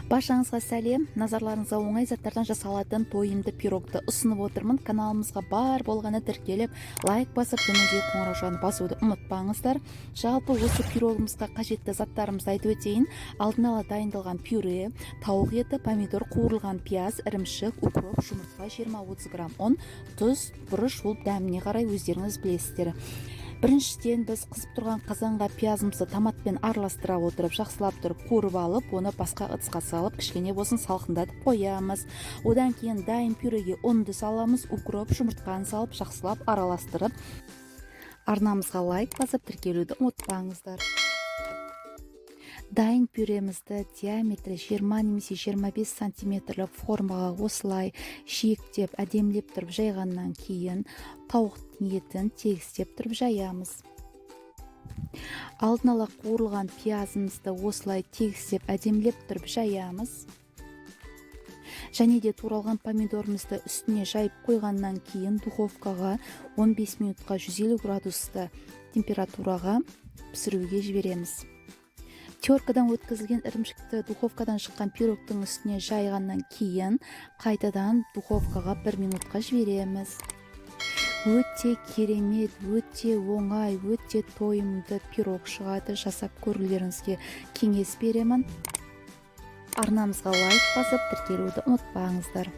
Баршаңызға сәлем. Назарларыңызға оңай заттардан жасалатын тойымды пирогты ұсынып отырмын. Каналымызға бар болғаны тіркеліп, лайк басып, төменгі қоңыраушаны басуды ұмытпаңыздар. Жалпы осы пирогымызға қажетті заттарымызды айтып өтейін. Алдын ала дайындалған пюре, тауық еті, помидор, қуырылған пияз, ірімшік, укроп, жұмыртқа, 20-30 грамм ұн, тұз, бұрыш, ол дәміне қарай өздеріңіз білесіздер. Біріншіден біз қызып тұрған қазанға пиязымызды томатпен араластыра отырып, жақсылап тұрып қуырып алып, оны басқа ыдысқа салып, кішкене болсын салқындатып қоямыз. Одан кейін дайын пюреге ұнды саламыз, укроп, жұмыртқаны салып, жақсылап араластырып, арнамызға лайк басып, тіркелуді ұмытпаңыздар. Дайын пюремізді диаметрі 20 немесе 25 сантиметрлік формаға осылай шиектеп, әдемлеп тұрып жайғаннан кейін тауықтың етін тегістеп тұрып жаямыз. Алдын ала қуырылған пиязымызды осылай тегістеп, әдемлеп тұрып жаямыз. Және де туралған помидорымызды үстіне жайып қойғаннан кейін духовкаға 15 минутқа 150 градусты температураға пісіруге жібереміз. Теркадан өткізілген ірімшікті духовкадан шыққан пирогтың үстіне жайғаннан кейін қайтадан духовкаға 1 минутқа жібереміз. Өте керемет, өте оңай, өте тойымды пирог шығады. Жасап көрулеріңізге кеңес беремін. Арнамызға лайк басып, тіркелуді ұмытпаңыздар.